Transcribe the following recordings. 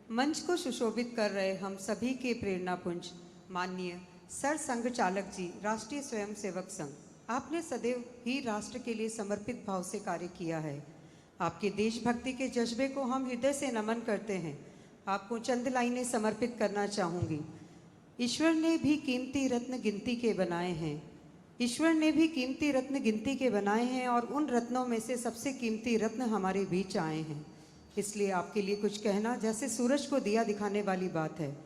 मंच को सुशोभित कर रहे हम सभी के प्रेरणापुंज माननीय सर संघ चालक जी, राष्ट्रीय स्वयंसेवक संघ, आपने सदैव ही राष्ट्र के लिए समर्पित भाव से कार्य किया है। आपके देशभक्ति के जज्बे को हम हृदय से नमन करते हैं। आपको चंद लाइनें समर्पित करना चाहूँगी। ईश्वर ने भी कीमती रत्न गिनती के बनाए हैं। ईश्वर ने भी कीमती रत्न गिनती के बनाए हैं और उन रत्नों में से सबसे कीमती रत्न हमारे बीच आए हैं। इसलिए आपके लिए कुछ कहना जैसे सूरज को दिया दिखाने वाली बात है।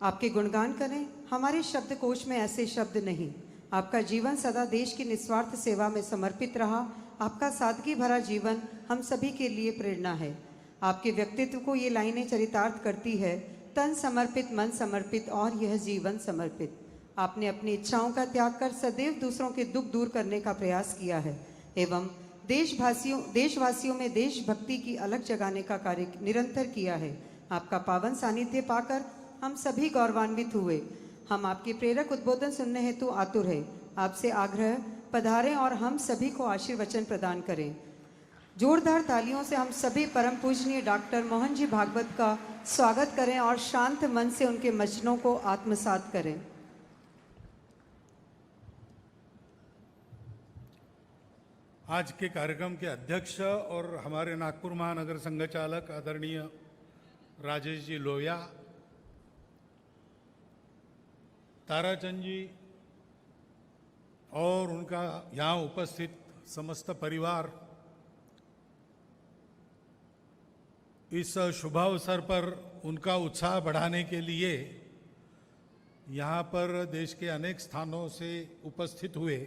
आपके गुणगान करें, हमारे शब्दकोश में ऐसे शब्द नहीं। आपका जीवन सदा देश की निस्वार्थ सेवा में समर्पित रहा। आपका सादगी भरा जीवन हम सभी के लिए प्रेरणा है। आपके व्यक्तित्व को ये लाइनें चरितार्थ करती है, तन समर्पित, मन समर्पित और यह जीवन समर्पित। आपने अपनी इच्छाओं का त्याग कर सदैव दूसरों के दुख दूर करने का प्रयास किया है एवं देशवासियों में देशभक्ति की अलग जगाने का कार्य निरंतर किया है। आपका पावन सानिध्य पाकर हम सभी गौरवान्वित हुए। हम आपके प्रेरक उद्बोधन सुनने हेतु आतुर है। आपसे आग्रह, पधारें और हम सभी को आशीर्वचन प्रदान करें। जोरदार तालियों से हम सभी परम पूजनीय डॉक्टर मोहन जी भागवत का स्वागत करें और शांत मन से उनके वचनों को आत्मसात करें। आज के कार्यक्रम के अध्यक्ष और हमारे नागपुर महानगर संघ चालक आदरणीय राजेश जी लोहिया, ताराचंद जी और उनका यहाँ उपस्थित समस्त परिवार, इस शुभ अवसर पर उनका उत्साह बढ़ाने के लिए यहाँ पर देश के अनेक स्थानों से उपस्थित हुए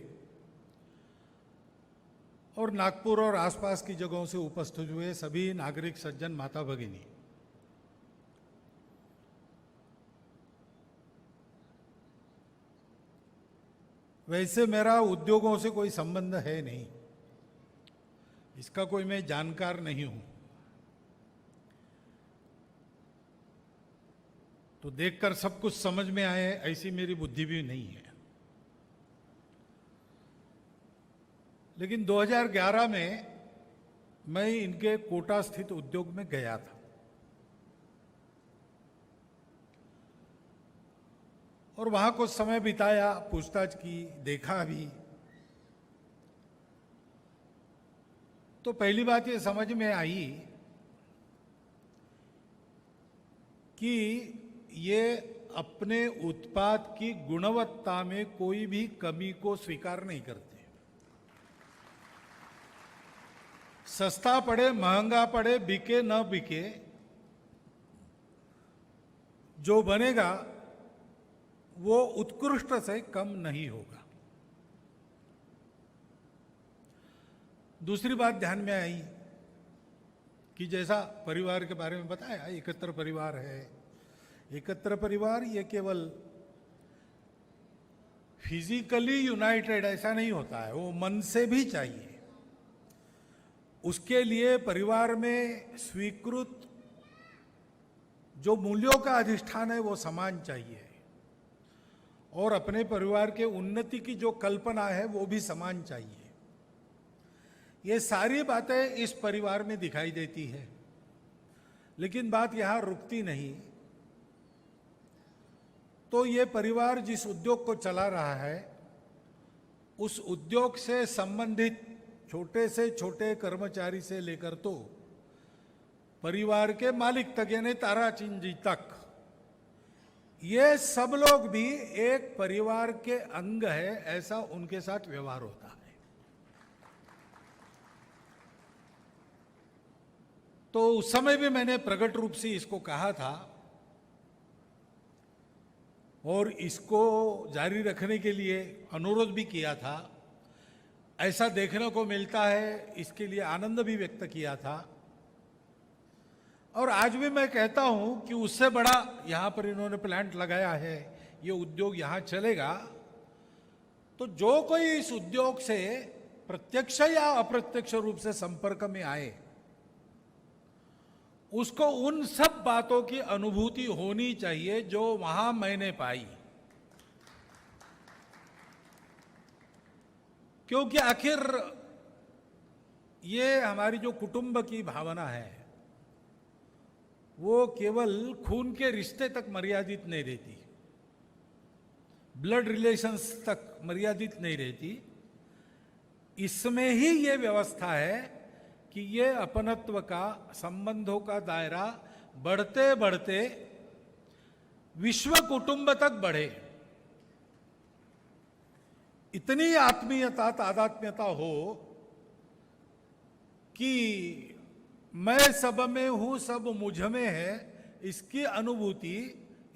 और नागपुर और आसपास की जगहों से उपस्थित हुए सभी नागरिक सज्जन, माता भगिनी, वैसे मेरा उद्योगों से कोई संबंध है नहीं, इसका कोई मैं जानकार नहीं हूं, तो देखकर सब कुछ समझ में आए ऐसी मेरी बुद्धि भी नहीं है। लेकिन 2011 में मैं इनके कोटा स्थित उद्योग में गया था और वहां कुछ समय बिताया, पूछताछ की, देखा भी। तो पहली बात ये समझ में आई कि ये अपने उत्पाद की गुणवत्ता में कोई भी कमी को स्वीकार नहीं करते। सस्ता पड़े, महंगा पड़े, बिके न बिके, जो बनेगा वो उत्कृष्ट से कम नहीं होगा। दूसरी बात ध्यान में आई कि जैसा परिवार के बारे में बताया, एकत्र परिवार है। एकत्र परिवार ये केवल फिजिकली यूनाइटेड ऐसा नहीं होता है, वो मन से भी चाहिए। उसके लिए परिवार में स्वीकृत जो मूल्यों का अधिष्ठान है वो समान चाहिए और अपने परिवार के उन्नति की जो कल्पना है वो भी समान चाहिए। ये सारी बातें इस परिवार में दिखाई देती है। लेकिन बात यहां रुकती नहीं। तो ये परिवार जिस उद्योग को चला रहा है, उस उद्योग से संबंधित छोटे से छोटे कर्मचारी से लेकर तो परिवार के मालिक तक यानी ताराचंद जी तक, ये सब लोग भी एक परिवार के अंग है, ऐसा उनके साथ व्यवहार होता है। तो उस समय भी मैंने प्रकट रूप से इसको कहा था और इसको जारी रखने के लिए अनुरोध भी किया था। ऐसा देखने को मिलता है, इसके लिए आनंद भी व्यक्त किया था। और आज भी मैं कहता हूं कि उससे बड़ा यहां पर इन्होंने प्लांट लगाया है, ये उद्योग यहां चलेगा। तो जो कोई इस उद्योग से प्रत्यक्ष या अप्रत्यक्ष रूप से संपर्क में आए, उसको उन सब बातों की अनुभूति होनी चाहिए जो वहां मैंने पाई। क्योंकि आखिर ये हमारी जो कुटुंब की भावना है वो केवल खून के रिश्ते तक मर्यादित नहीं रहती, ब्लड रिलेशंस तक मर्यादित नहीं रहती। इसमें ही ये व्यवस्था है कि ये अपनत्व का, संबंधों का दायरा बढ़ते बढ़ते विश्व कुटुंब तक बढ़े। इतनी आत्मीयता, तादात्म्यता हो कि मैं सब में हूं, सब मुझ में है, इसकी अनुभूति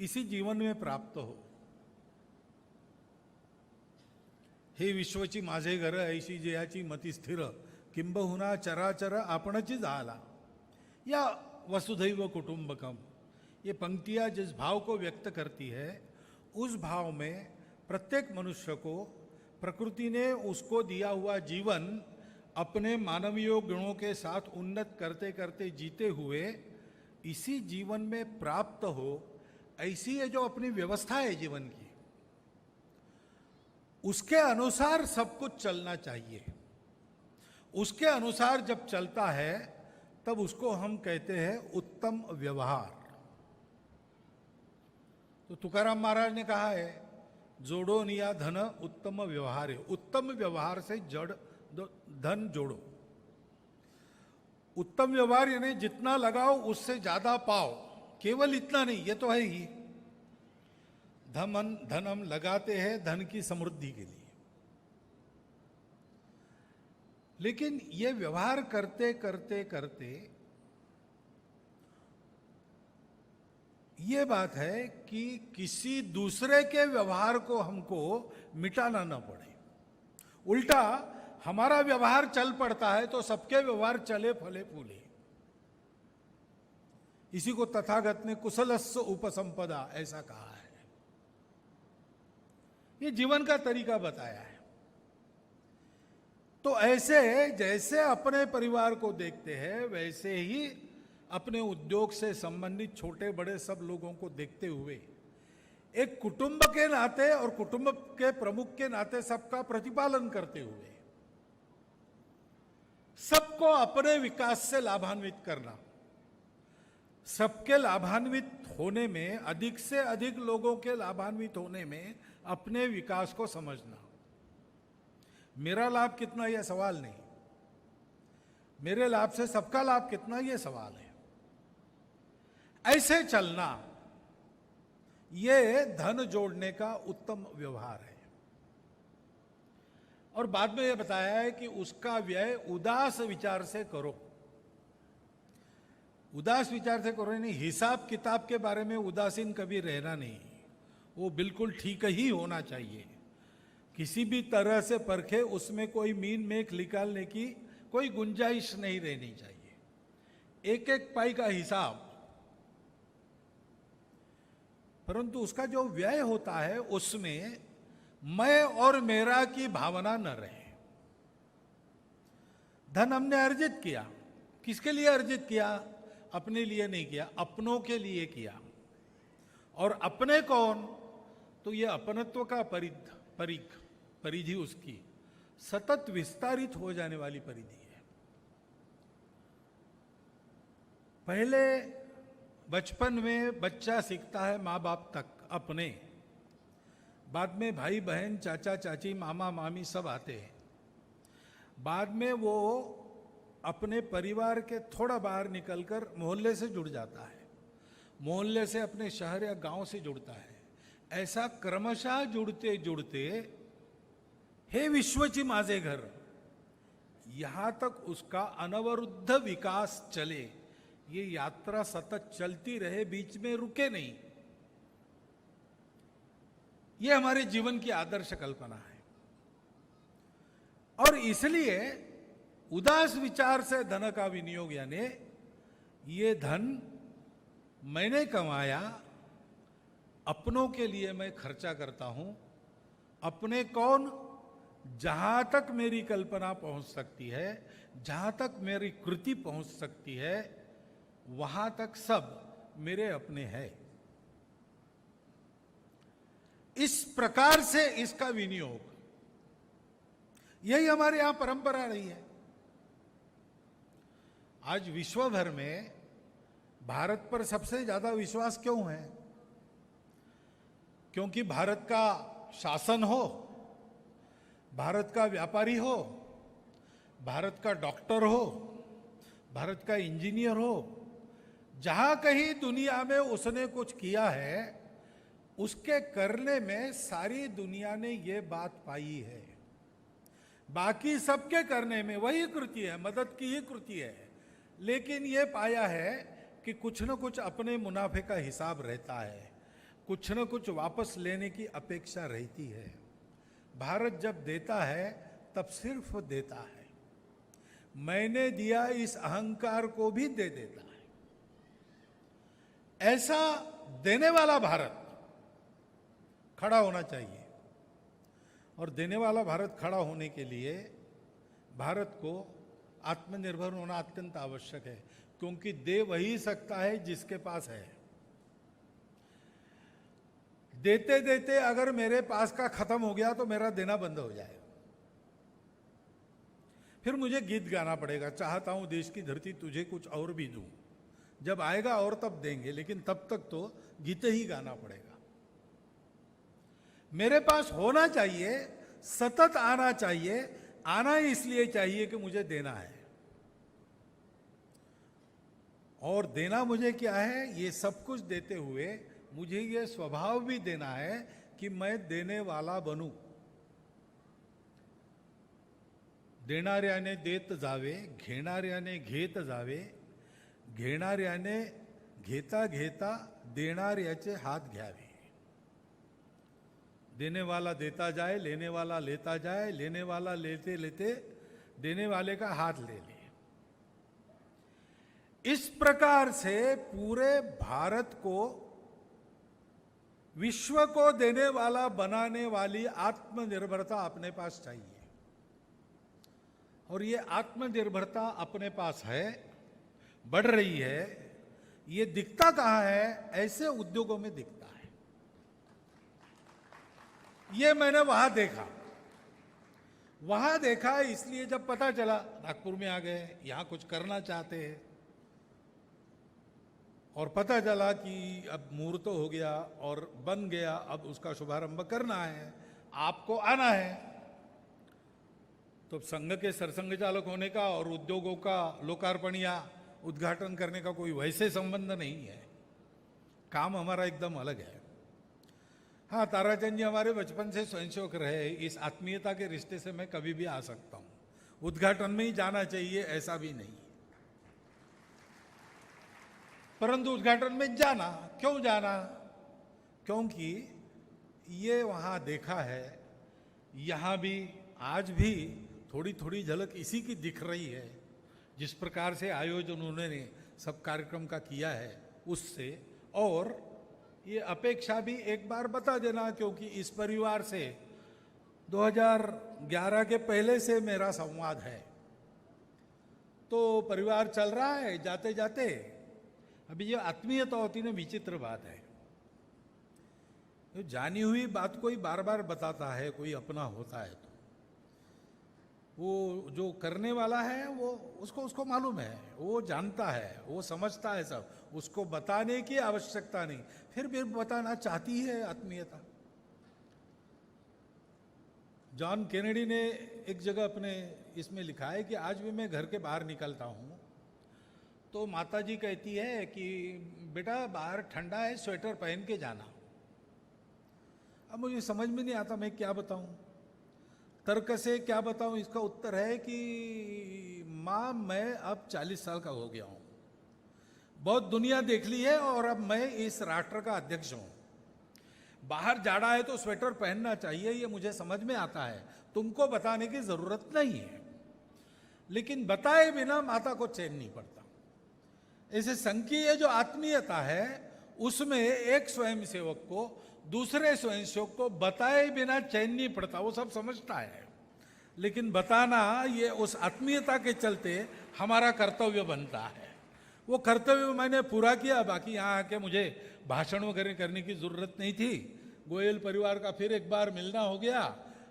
इसी जीवन में प्राप्त हो। हे विश्वची माझे घर, ऐशी जयाची मती स्थिर, किंबहुना चराचर आपणची झाला, या वसुधैव कुटुंबकम। ये पंक्तियां जिस भाव को व्यक्त करती है, उस भाव में प्रत्येक मनुष्य को प्रकृति ने उसको दिया हुआ जीवन अपने मानवीय गुणों के साथ उन्नत करते करते जीते हुए इसी जीवन में प्राप्त हो, ऐसी है जो अपनी व्यवस्था है जीवन की, उसके अनुसार सब कुछ चलना चाहिए। उसके अनुसार जब चलता है तब उसको हम कहते हैं उत्तम व्यवहार। तो तुकाराम महाराज ने कहा है, जोड़ो निया धन उत्तम व्यवहार है। उत्तम व्यवहार से धन जोड़ो। उत्तम व्यवहार यानी जितना लगाओ उससे ज्यादा पाओ, केवल इतना नहीं, ये तो है ही। धन हम लगाते हैं धन की समृद्धि के लिए, लेकिन ये व्यवहार करते करते करते ये बात है कि किसी दूसरे के व्यवहार को हमको मिटाना न पड़े। उल्टा हमारा व्यवहार चल पड़ता है तो सबके व्यवहार चले फले फूले। इसी को तथागत ने कुशलस्य उपसंपदा ऐसा कहा है। ये जीवन का तरीका बताया है। तो ऐसे जैसे अपने परिवार को देखते हैं, वैसे ही अपने उद्योग से संबंधित छोटे बड़े सब लोगों को देखते हुए एक कुटुंब के नाते और कुटुंब के प्रमुख के नाते सबका प्रतिपालन करते हुए सबको अपने विकास से लाभान्वित करना, सबके लाभान्वित होने में, अधिक से अधिक लोगों के लाभान्वित होने में अपने विकास को समझना। मेरा लाभ कितना यह सवाल नहीं, मेरे लाभ से सबका लाभ कितना यह सवाल है। ऐसे चलना यह धन जोड़ने का उत्तम व्यवहार है। और बाद में यह बताया है कि उसका व्यय उदास विचार से करो। उदास विचार से करो नहीं, हिसाब किताब के बारे में उदासीन कभी रहना नहीं, वो बिल्कुल ठीक ही होना चाहिए। किसी भी तरह से परखे उसमें कोई मीन मेख निकालने की कोई गुंजाइश नहीं रहनी चाहिए। एक एक पाई का हिसाब, परंतु उसका जो व्यय होता है उसमें मैं और मेरा की भावना न रहे। धन हमने अर्जित किया, किसके लिए अर्जित किया? अपने लिए नहीं किया, अपनों के लिए किया। और अपने कौन? तो ये अपनत्व का परिधि उसकी सतत विस्तारित हो जाने वाली परिधि है। पहले बचपन में बच्चा सीखता है माँ बाप तक अपने, बाद में भाई बहन, चाचा चाची, मामा मामी सब आते हैं। बाद में वो अपने परिवार के थोड़ा बाहर निकलकर मोहल्ले से जुड़ जाता है, मोहल्ले से अपने शहर या गांव से जुड़ता है। ऐसा क्रमशः जुड़ते जुड़ते हे विश्वची माझे घर, यहां तक उसका अनवरुद्ध विकास चले, ये यात्रा सतत चलती रहे, बीच में रुके नहीं। ये हमारे जीवन की आदर्श कल्पना है। और इसलिए उदास विचार से धन का विनियोग, यानी ये धन मैंने कमाया, अपनों के लिए मैं खर्चा करता हूं। अपने कौन? जहां तक मेरी कल्पना पहुंच सकती है, जहां तक मेरी कृति पहुंच सकती है, वहां तक सब मेरे अपने हैं। इस प्रकार से इसका विनियोग, यही हमारे यहां परंपरा रही है। आज विश्व भर में भारत पर सबसे ज्यादा विश्वास क्यों है? क्योंकि भारत का शासन हो, भारत का व्यापारी हो, भारत का डॉक्टर हो, भारत का इंजीनियर हो, जहां कहीं दुनिया में उसने कुछ किया है, उसके करने में सारी दुनिया ने ये बात पाई है। बाकी सबके करने में वही कृति है, मदद की ही कृति है, लेकिन ये पाया है कि कुछ न कुछ अपने मुनाफे का हिसाब रहता है, कुछ न कुछ वापस लेने की अपेक्षा रहती है। भारत जब देता है तब सिर्फ देता है, मैंने दिया इस अहंकार को भी दे देता है। ऐसा देने वाला भारत खड़ा होना चाहिए, और देने वाला भारत खड़ा होने के लिए भारत को आत्मनिर्भर होना अत्यंत आवश्यक है, क्योंकि दे वही सकता है जिसके पास है। देते देते अगर मेरे पास का खत्म हो गया तो मेरा देना बंद हो जाएगा, फिर मुझे गीत गाना पड़ेगा, चाहता हूं देश की धरती तुझे कुछ और भी दूं। जब आएगा और तब देंगे, लेकिन तब तक तो गीत ही गाना पड़ेगा। मेरे पास होना चाहिए, सतत आना चाहिए। आना इसलिए चाहिए कि मुझे देना है, और देना मुझे क्या है? ये सब कुछ देते हुए मुझे ये स्वभाव भी देना है कि मैं देने वाला बनूं। देणाऱ्याने देत जावे, घेणाऱ्याने घेत जावे, घेणाऱ्याने घेता घेता देणाऱ्याचे हात घ्यावे। देने वाला देता जाए, लेने वाला लेता जाए, लेने वाला लेते लेते देने वाले का हाथ ले ले। इस प्रकार से पूरे भारत को विश्व को देने वाला बनाने वाली आत्मनिर्भरता अपने पास चाहिए, और ये आत्मनिर्भरता अपने पास है, बढ़ रही है। ये दिखता कहां है? ऐसे उद्योगों में दिखता है। ये मैंने वहां देखा, इसलिए जब पता चला नागपुर में आ गए, यहां कुछ करना चाहते हैं, और पता चला कि अब मुहूर्त हो गया और बन गया, अब उसका शुभारंभ करना है, आपको आना है। तो संघ के सरसंघ चालक होने का और उद्योगों का लोकार्पण या उद्घाटन करने का कोई वैसे संबंध नहीं है, काम हमारा एकदम अलग है। हाँ, ताराचंद जी हमारे बचपन से स्वयंसेवक रहे, इस आत्मीयता के रिश्ते से मैं कभी भी आ सकता हूं। उद्घाटन में ही जाना चाहिए ऐसा भी नहीं, परंतु उद्घाटन में जाना, क्यों जाना? क्योंकि ये वहां देखा है, यहां भी आज भी थोड़ी थोड़ी झलक इसी की दिख रही है। जिस प्रकार से आयोजन उन्होंने सब कार्यक्रम का किया है उससे, और ये अपेक्षा भी एक बार बता देना, क्योंकि इस परिवार से 2011 के पहले से मेरा संवाद है, तो परिवार चल रहा है जाते जाते। अभी ये आत्मीयता होती ना, विचित्र बात है। तो जानी हुई बात कोई बार बार बताता है, कोई अपना होता है, तो वो जो करने वाला है वो उसको मालूम है, वो जानता है, वो समझता है सब, उसको बताने की आवश्यकता नहीं, फिर भी बताना चाहती है आत्मीयता। जॉन केनेडी ने एक जगह अपने इसमें लिखा है कि आज भी मैं घर के बाहर निकलता हूं तो माताजी कहती है कि बेटा बाहर ठंडा है, स्वेटर पहन के जाना। अब मुझे समझ में नहीं आता मैं क्या बताऊं, तर्क से क्या बताऊं। इसका उत्तर है कि माँ, मैं अब 40 साल का हो गया हूं, बहुत दुनिया देख ली है, और अब मैं इस राष्ट्र का अध्यक्ष हूं। बाहर जाड़ा है तो स्वेटर पहनना चाहिए, ये मुझे समझ में आता है, तुमको बताने की जरूरत नहीं है। लेकिन बताए बिना माता को चैन नहीं पड़ता। ऐसे संघ की ये जो आत्मीयता है, उसमें एक स्वयंसेवक को दूसरे स्वयंसेवक को बताए बिना चैन नहीं पड़ता, वो सब समझता है, लेकिन बताना ये उस आत्मीयता के चलते हमारा कर्तव्य बनता है। वो कर्तव्य मैंने पूरा किया, बाकी यहाँ आके मुझे भाषण वगैरह करने की जरूरत नहीं थी। गोयल परिवार का फिर एक बार मिलना हो गया,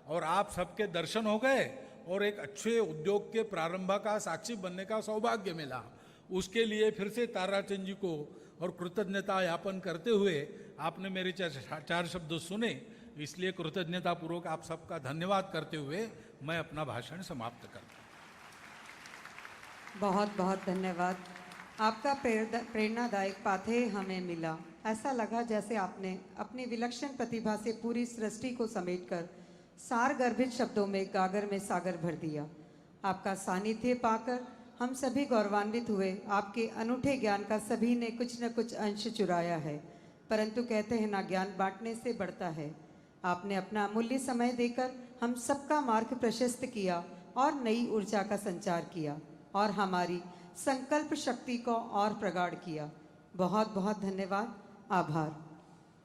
और आप सबके दर्शन हो गए, और एक अच्छे उद्योग के प्रारंभ का साक्षी बनने का सौभाग्य मिला। उसके लिए फिर से ताराचंद जी को और कृतज्ञता ज्ञापन करते हुए आपने मेरे चार शब्द सुने, इसलिए कृतज्ञता पूर्वक आप सबका धन्यवाद करते हुए मैं अपना भाषण समाप्त करता हूं। बहुत बहुत धन्यवाद। आपका प्रेरणादायक पाथेय हमें मिला। ऐसा लगा जैसे आपने अपनी विलक्षण प्रतिभा से पूरी सृष्टि को समेटकर सार गर्भित शब्दों में गागर में सागर भर दिया। आपका सानिध्य पाकर हम सभी गौरवान्वित हुए। आपके अनूठे ज्ञान का सभी ने कुछ न कुछ अंश चुराया है, परंतु कहते हैं ना, ज्ञान बांटने से बढ़ता है। आपने अपना अमूल्य समय देकर हम सबका मार्ग प्रशस्त किया और नई ऊर्जा का संचार किया और हमारी संकल्प शक्ति को और प्रगाढ़ किया। बहुत बहुत धन्यवाद, आभार।